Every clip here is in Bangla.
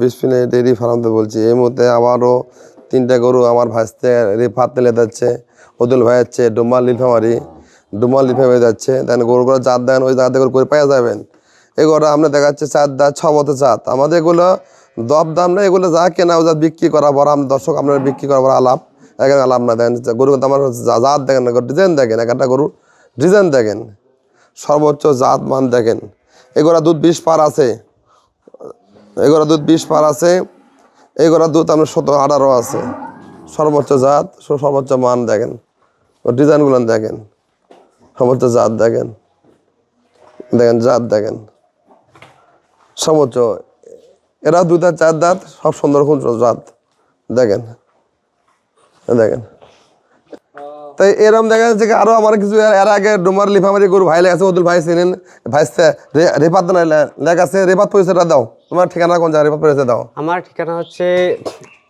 বিসমিল্লাহ ডেইরি ফার্ম থেকে বলছি। এই মুহূর্তে আবারও 3টা গরু আমার ভাইসতে রেফাত তেলে যাচ্ছে, ওদুল ভাই যাচ্ছে ডুমাল লিফামারি যাচ্ছে। দেন গরুগুলো জাত দেন, ওই জাত করে পাওয়া যাবেন। এগুলো আমরা দেখাচ্ছে 4 দাঁত 6 বছর জাত। আমাদের এগুলো দব দাম না, এগুলো যা কেনা ও যা বিক্রি করা বড় দর্শক আপনারা বিক্রি করা বড় আলাপ এখানে আলাপ না। দেখেন গরু আমার জাত দেখেন, ডিজাইন দেখেন, একটা গরুর ডিজাইন দেখেন, সর্বোচ্চ জাত মান দেখেন। এগুলো দুধ 20 পার আছে, এগুলো দুধ 20 পার আছে, এগুলো দুধ আপনার 17-18 আছে। সর্বোচ্চ জাত, সর্বোচ্চ মান দেখেন, ডিজাইনগুলো দেখেন, সর্বোচ্চ জাত দেখেন, দেখেন জাত দেখেন সর্বোচ্চ। এরা 2 দাঁত 4 দাঁত সব সুন্দর জাত দেখেন দেখেন। তাই এরকম দেখা যাচ্ছে যে আরও আমার কিছু এর আগে ডুমার লিফামারি গরু ভাই লেগেছে, ওদুল ভাই চিনেন, ভাইসে রেপাত লেখা আছে। রেপাত পরিচয়টা দাও, তোমার ঠিকানা কোন জায়গায়? রেপাত পরিচয় দাও। আমার ঠিকানা হচ্ছে,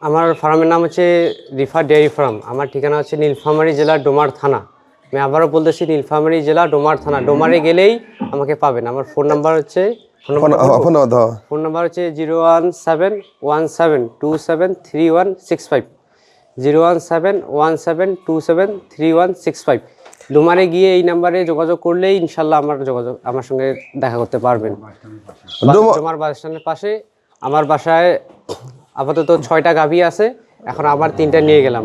আমার ফার্মের নাম হচ্ছে রিফা ডেয়ারি ফার্ম। আমার ঠিকানা হচ্ছে নীলফামারী জেলা ডোমার থানা। আমি আবারও বলতেছি নীলফামারী জেলা ডোমার থানা। ডোমারে গেলেই আমাকে পাবেন। আমার ফোন নাম্বার হচ্ছে 01717273165, 01717273165। ডোমারে গিয়ে এই নাম্বারে যোগাযোগ করলেই ইনশাল্লাহ আমার সঙ্গে দেখা করতে পারবেন। ডোমার বাস স্ট্যান্ডের পাশে আমার বাসায় আপাতত 6টা গাভী আছে, এখন আবার 3টা নিয়ে গেলাম,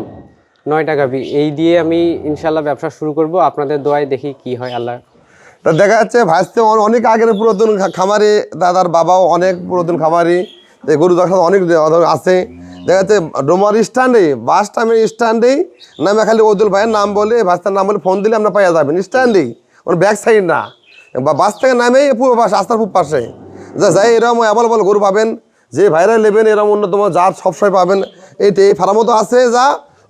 9টা গাভী। এই দিয়ে আমি ইনশাল্লাহ ব্যবসা শুরু করব। আপনাদের দোয়ায় দেখি কি হয়। আল্লাহ তা দেখা যাচ্ছে ভাইসতে অনেক আগের পুরাতন খামারি, দাদার বাবাও অনেক পুরাতন খামারি, গরু দর্শক অনেক আছে। দেখা যাচ্ছে ডোমার স্ট্যান্ডে, বাস স্ট্যান্ডের স্ট্যান্ডেই নামে খালি ওদুল ভাইয়ের নাম বলে, ভাইস্তার নাম বলে ফোন দিলে আমরা পাওয়া যাবেন স্ট্যান্ডেই, ওর ব্যাক সাইড না, বা বাস থেকে নামেই পূর্ব পাশে, রাস্তার পূর্ব পাশে যাই। এরকম অ্যাভেলেবল গরু পাবেন, যে ভাইরা নেবেন এরকম অন্যতম জাত সবসময় পাবেন। এই ফার্মও তো আছে, যা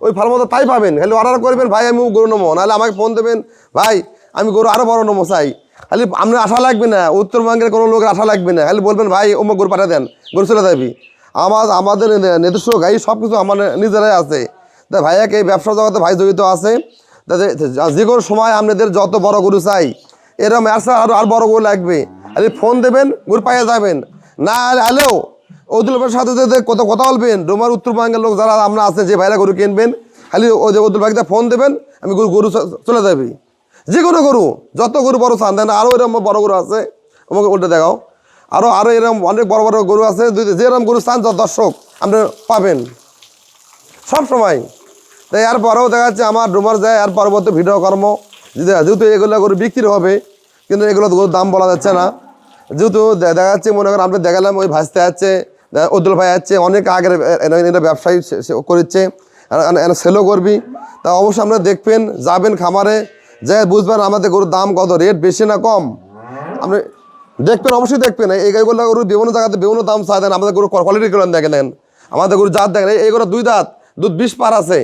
ওই ফার্মও তো তাই পাবেন। খালি অর্ডার করবেন, ভাই আমি গরু নেবো, নাহলে আমাকে ফোন দেবেন, ভাই আমি গরু আরও বড় নেবো চাই। খালি আপনার আশা লাগবে না, উত্তরবঙ্গের কোনো লোকের আশা লাগবে না, খালি বলবেন ভাই অমুক গরু পাঠিয়ে দেন, গরু চলে যাবি। আমাদের নিজস্ব গাড়ি সব কিছু আমার নিজেরাই আছে। তা ভাইয়াকে এই ব্যবসা জগতে ভাই জড়িত আছে। যে কোনো সময় আপনাদের যত বড় গরু চাই, এরকম আর বড় গরু লাগবে, খালি ফোন দেবেন, গরু পাইয়া যাবেন। না হলেও ওদুলের সাথে কত কথা বলবেন, ডোমার উত্তরবঙ্গের লোক যারা আমরা আছে, যে ভাইরা গরু কিনবেন, খালি ওই যে ওদুল ভাইকে ফোন দেবেন, আমি গরু চলে যাবি। যে কোনো গরু, যত গরু বড় চান দেন, আরও এরকম বড় গরু আছে, আমাকে উল্টে দেখাও। আরও এরকম অনেক বড় বড় গরু আছে, যেরকম গরু চান দর্শক আপনি পাবেন সব সময়। তাই এরপরেও দেখা যাচ্ছে আমার ডোমার যায় আর পরবর্তী ভিডিও কর্ম, যেহেতু এগুলো গরু বিক্রি হবে, কিন্তু এগুলো গরুর দাম বলা যাচ্ছে না। যেহেতু দেখা যাচ্ছে, মনে করেন আপনি দেখালাম ওই ভাসতে যাচ্ছে, ওদুল ভাই যাচ্ছে, অনেক আগের এটা ব্যবসায়ী করছে, সেলও করবি। তা অবশ্যই আপনারা দেখবেন, যাবেন খামারে, যে বুঝবেন আমাদের গরুর দাম কত, রেট বেশি না কম, আপনি দেখবেন, অবশ্যই দেখবেন। এই গাড়িগুলো গরু বিভিন্ন জায়গাতে বিভিন্ন দাম চাই দেন, আমাদের গরু কোয়ালিটিগুলো দেখেন, আমাদের গরু জাত দেখেন। এই গরু 2 দাঁত, দুধ 20 পার আছে।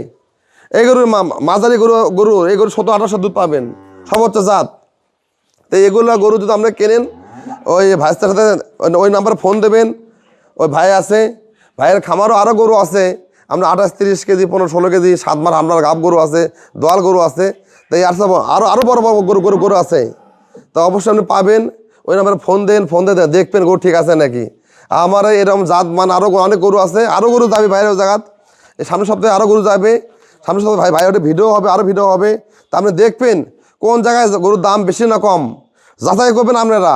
এই গরুর মাঝারি গরু এই গরু 17-18 দুধ পাবেন, সর্বোচ্চ জাত। তো এগুলো গরু যদি আপনি কেনেন, ওই ভাইস্তার সাথে ওই নাম্বার ফোন দেবেন, ওই ভাই আছে, ভাইয়ের খামারও আরও গরু আছে। আমরা 28-30 কেজি 15-16 কেজি 7 মাস আপনার গাব গরু আছে, দোয়াল গরু আছে। তাই আরও বড় বড় গরু আছে। তো অবশ্যই আপনি পাবেন, ওই নাম্বারে ফোন দিয়ে দেখবেন গরু ঠিক আছে নাকি। আমার এরকম জাত মান আরও অনেক গরু আছে, আরও গরু যাবে বাইরের জায়গাত। এই সামনের সপ্তাহে আরও গরু যাবে, সামনের সপ্তাহে ভাই ওটা ভিডিও হবে, আরও ভিডিও হবে। তা আপনি দেখবেন কোন জায়গায় গরুর দাম বেশি না কম, যাচাই করবেন আপনারা।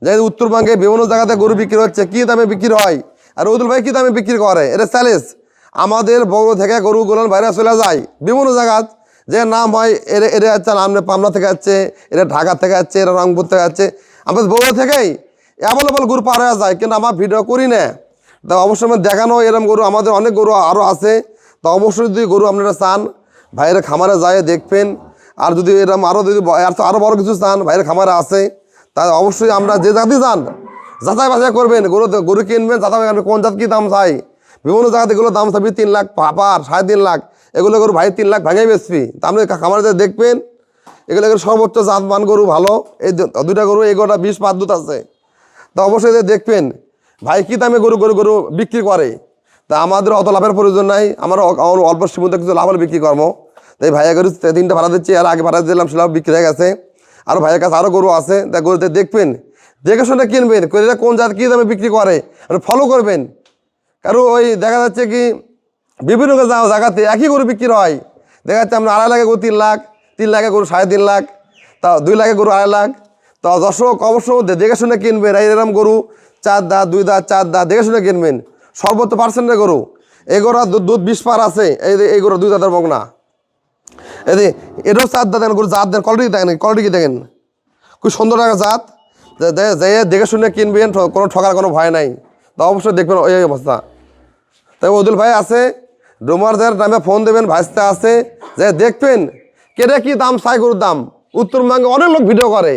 যে উত্তরবঙ্গে বিভিন্ন জায়গাতে গরু বিক্রি হচ্ছে, কী দামে বিক্রি হয়, আর ওদুল ভাই কী দামে বিক্রি করে, এটা চ্যালেঞ্জ। আমাদের বড় থেকে গরুগুলো বাইরে চলে যায় বিভিন্ন জায়গায়, যে নাম হয় এরা হচ্ছে নাম পাবনা থেকে যাচ্ছে, এরা ঢাকা থেকে যাচ্ছে, এরা রংপুর থেকে যাচ্ছে। আমাদের বড় থেকেই অ্যাভেলেবল গরু পার হয়ে যায়, কিন্তু আমার ভিডিও করি না। তা অবশ্যই আমি দেখানো এরকম গরু, আমাদের অনেক গরু আরও আছে। তা অবশ্যই যদি গরু আপনারা চান, ভাইয়ের খামারে যায় দেখবেন। আর যদি এরকম আরও বড় কিছু চান, ভাইয়ের খামারে আছে। তা অবশ্যই আমরা যে জাতি চান যাচাই বাছাই করবেন, গরু কিনবেন, যাচাই আপনি কোন জাত কী দাম চাই। বিভিন্ন জায়গাতে এগুলো দাম চাবি 3 লাখ পার, 3.5 লাখ, এগুলো গরু ভাই 3 লাখ ভাঙাই বেচবি। তা আপনি খামারে দেখবেন, এগুলো সর্বোচ্চ জাতমান গরু ভালো। এই 2টা গরু, এই গরুটা 20 পার দুধ আছে। তা অবশ্যই দেখবেন ভাই কী দামে গরু বিক্রি করে। তা আমাদের অত লাভের প্রয়োজন নাই, আমরা অল্প সীমিত কিছু লাভ বিক্রি করবো। তাই ভাইয়া গরু 3টা ভাড়া দিচ্ছি, আর আগে ভাড়া দিলাম, সেটা বিক্রি হয়ে গেছে। আরও ভাইয়ের কাছে আরও গরু আছে। তা গরুতে দেখবেন, দেখে শুনে কিনবেন, কোন জাত কী দামে বিক্রি করে আপনি ফলো করবেন। কারণ ওই দেখা যাচ্ছে কি বিভিন্ন জায়গাতে একই গরু বিক্রি হয়, দেখা যাচ্ছে আমরা 2.5 লাখে গরু 3 লাখ, 3 লাখে গরু 3.5 লাখ, তা 2 লাখে গরু 2.5 লাখ। তো দর্শক অবশ্যই দেখে শুনে কিনবেন, এরকম গরু 4 দাঁত 2 দাঁত 4 দাঁত দেখে শুনে কিনবেন, সর্বোচ্চ পার্সেন্টের গরু। এই গরু দুধ 20 পার আছে, এই গরু 2 দাঁতের বকনা, এটাও 4 দাঁত দেখেন গরু, জাত দেন কোয়ালিটি দেখেন, কোয়ালিটি কি দেখেন, খুব সুন্দর একটা জাত, দেখে শুনে কিনবেন, কোনো ঠকার কোনো ভয় নাই। তো অবশ্যই দেখবেন এই অবস্থা। তাই ওদুল ভাই আছে, ডোমারদের নামে ফোন দেবেন, ভাইস্তে আছে, যে দেখবেন কেটে কী দাম চাই গরুর দাম। উত্তরবঙ্গে অনেক লোক ভিডিও করে,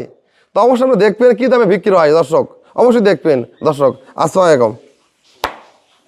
তো অবশ্যই আপনি দেখবেন কী দামে বিক্রি হয়। দর্শক অবশ্যই দেখবেন। দর্শক আসসালামু আলাইকুম।